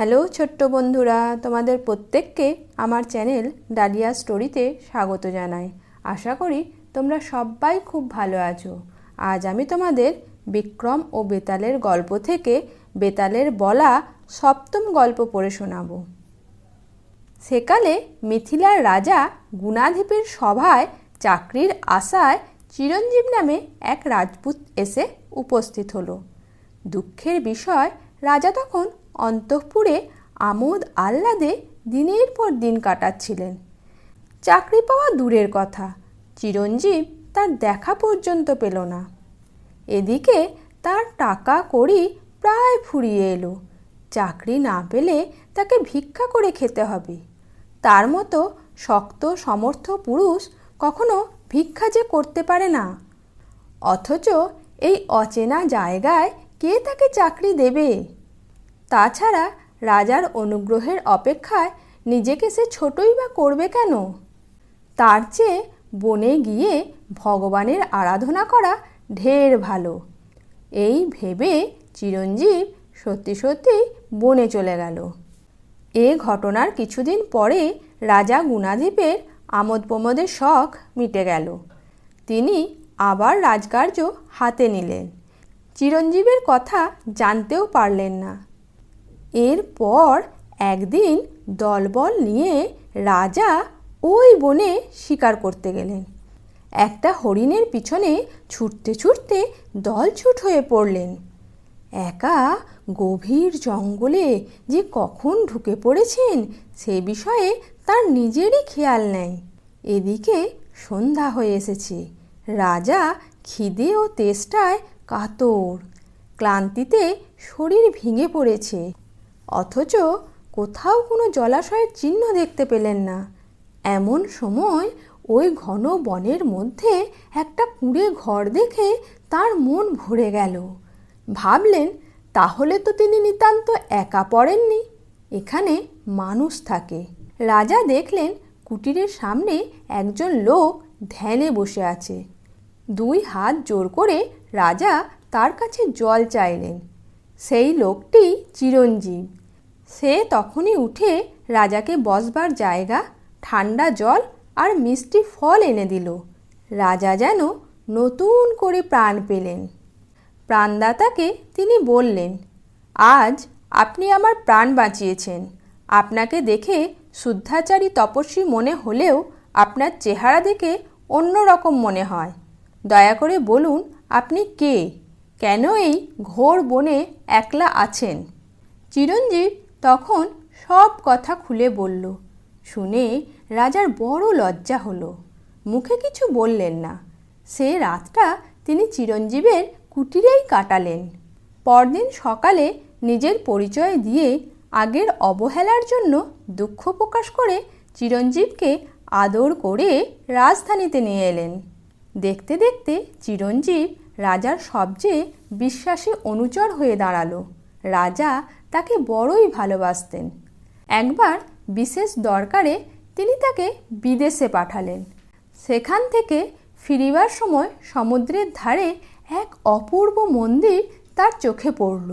Hello ছোট্ট বন্ধুরা, তোমাদের প্রত্যেককে আমার চ্যানেল ডালিয়া স্টোরিতে স্বাগত জানাই। আশা করি তোমরা সবাই খুব ভালো আছো। আজ আমি তোমাদের বিক্রম ও বেতালের গল্প থেকে বেতালের বলা সপ্তম গল্প পড়ে শোনাবো। সেকালে মিথিলার রাজা গুণাধিপের সভায় চাকরির আশায় চিরঞ্জীব নামে এক রাজপুত এসে উপস্থিত হলো। দুঃখের বিষয়, রাজা তখন অন্তঃপুরে আমোদ আহ্লাদে দিনের পর দিন কাটাচ্ছিলেন। চাকরি পাওয়া দূরের কথা, চিরঞ্জীব তার দেখা পর্যন্ত পেল না। এদিকে তার টাকা কড়ি প্রায় ফুরিয়ে এলো। চাকরি না পেলে তাকে ভিক্ষা করে খেতে হবে। তার মতো শক্ত সমর্থ পুরুষ কখনো ভিক্ষা যে করতে পারে না। অথচ এই অচেনা জায়গায় কে তাকে চাকরি দেবে? তাছাড়া রাজার অনুগ্রহের অপেক্ষায় নিজেকে সে ছোটই বা করবে কেন? তার চেয়ে বনে গিয়ে ভগবানের আরাধনা করা ঢের ভালো। এই ভেবে চিরঞ্জীব সত্যি সত্যি বনে চলে গেল। এ ঘটনার কিছুদিন পরে রাজা গুণাধিপের আমোদ প্রমোদের শখ মিটে গেল। তিনি আবার রাজকার্য হাতে নিলেন। চিরঞ্জীবের কথা জানতেও পারলেন না। এরপর একদিন দলবল নিয়ে রাজা ওই বনে শিকার করতে গেলেন। একটা হরিণের পিছনে ছুটতে ছুটতে দলছুট হয়ে পড়লেন। একা গভীর জঙ্গলে যে কখন ঢুকে পড়েছেন সে বিষয়ে তার নিজেরই খেয়াল নেই। এদিকে সন্ধ্যা হয়ে এসেছে। রাজা খিদে ও তেষ্টায় কাতর, ক্লান্তিতে শরীর ভেঙে পড়েছে। অথচ কোথাও কোনো জলাশয়ের চিহ্ন দেখতে পেলেন না। এমন সময় ওই ঘন বনের মধ্যে একটা কুঁড়ে ঘর দেখে তার মন ভরে গেল। ভাবলেন, তাহলে তো তিনি নিতান্ত একা পড়েননি, এখানে মানুষ থাকে। রাজা দেখলেন কুটিরের সামনে একজন লোক ধ্যানে বসে আছে। দুই হাত জোর করে রাজা তার কাছে জল চাইলেন। সেই লোকটি চিরঞ্জীব। সে তখনই উঠে রাজাকে বসবার জায়গা, ঠান্ডা জল আর মিষ্টি ফল এনে দিল। রাজা যেন নতুন করে প্রাণ পেলেন। প্রাণদাতাকে তিনি বললেন, আজ আপনি আমার প্রাণ বাঁচিয়েছেন। আপনাকে দেখে শুদ্ধাচারী তপস্বী মনে হলেও আপনার চেহারা দেখে অন্য রকম মনে হয়। দয়া করে বলুন, আপনি কে? কেন এই ঘোর বনে একলা আছেন? চিরঞ্জীব তখন সব কথা খুলে বলল। শুনে রাজার বড় লজ্জা হলো। মুখে কিছু বললেন না। সে রাতটা তিনি চিরঞ্জীবের কুটিরেই কাটালেন। পরদিন সকালে নিজের পরিচয় দিয়ে আগের অবহেলার জন্য দুঃখ প্রকাশ করে চিরঞ্জীবকে আদর করে রাজধানীতে নিয়ে এলেন। দেখতে দেখতে চিরঞ্জীব রাজার সবচেয়ে বিশ্বাসী অনুচর হয়ে দাঁড়ালো। রাজা তাকে বড়ই ভালোবাসতেন। একবার বিশেষ দরকারে তিনি তাকে বিদেশে পাঠালেন। সেখান থেকে ফিরিবার সময় সমুদ্রের ধারে এক অপূর্ব মন্দির তার চোখে পড়ল।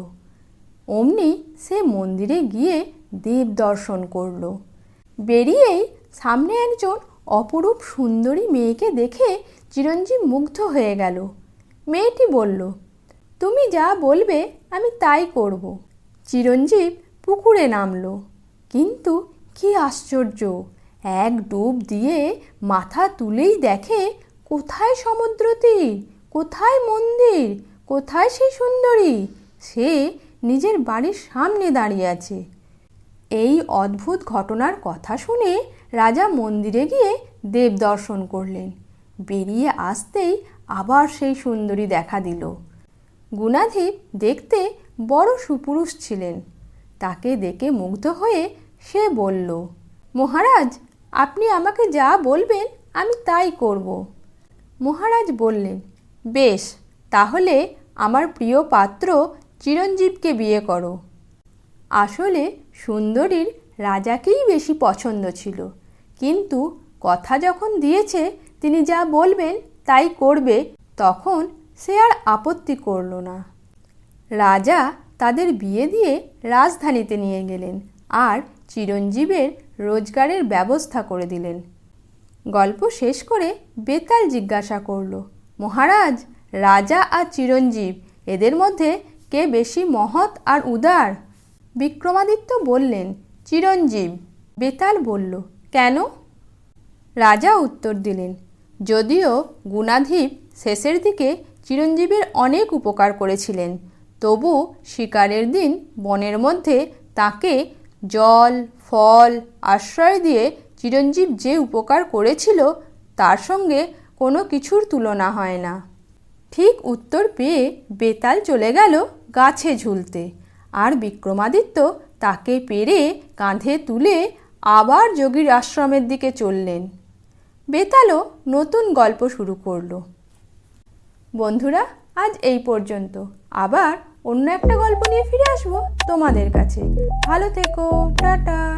অমনি সে মন্দিরে গিয়ে দেব দর্শন করল। বেরিয়েই সামনে একজন অপরূপ সুন্দরী মেয়েকে দেখে চিরঞ্জীব মুগ্ধ হয়ে গেল। মেয়েটি বলল, তুমি যা বলবে আমি তাই করব। চিরঞ্জীব পুকুরে নামল। কিন্তু কি আশ্চর্য! এক ডুব দিয়ে মাথা তুলেই দেখে কোথায় সমুদ্র তীর, কোথায় মন্দির, কোথায় সেই সুন্দরী? সে নিজের বাড়ির সামনে দাঁড়িয়ে আছে। এই অদ্ভুত ঘটনার কথা শুনে রাজা মন্দিরে গিয়ে দেব দর্শন করলেন। বেরিয়ে আসতেই আবার সেই সুন্দরী দেখা দিল। গুণাধিপ দেখতে বড় সুপুরুষ ছিলেন। তাকে দেখে মুগ্ধ হয়ে সে বলল, মহারাজ, আপনি আমাকে যা বলবেন আমি তাই করব। মহারাজ বললেন, বেশ, তাহলে আমার প্রিয় পাত্র চিরঞ্জীবকে বিয়ে করো। আসলে সুন্দরীর রাজাকেই বেশি পছন্দ ছিল, কিন্তু কথা যখন দিয়েছে তিনি যা বলবেন তাই করবে, তখন সে আর আপত্তি করল না। রাজা তাদের বিয়ে দিয়ে রাজধানীতে নিয়ে গেলেন আর চিরঞ্জীবের রোজগারের ব্যবস্থা করে দিলেন। গল্প শেষ করে বেতাল জিজ্ঞাসা করল, মহারাজ, রাজা আর চিরঞ্জীব এদের মধ্যে কে বেশি মহৎ আর উদার? বিক্রমাদিত্য বললেন, চিরঞ্জীব। বেতাল বলল, কেন? রাজা উত্তর দিলেন, যদিও গুণাধিপ শেষের দিকে চিরঞ্জীবের অনেক উপকার করেছিলেন, তবু শিকারের দিন বনের মধ্যে তাকে জল, ফল, আশ্রয় দিয়ে চিরঞ্জীব যে উপকার করেছিল তার সঙ্গে কোনো কিছুর তুলনা হয় না। ঠিক উত্তর পেয়ে বেতাল চলে গেল গাছে ঝুলতে, আর বিক্রমাদিত্য তাকে পেরে কাঁধে তুলে আবার যোগীর আশ্রমের দিকে চললেন। বেতালও নতুন গল্প শুরু করল। বন্ধুরা, আজ এই পর্যন্ত। আবার অন্য একটা গল্প নিয়ে ফিরে আসবো তোমাদের কাছে। ভালো থেকো, টাটা।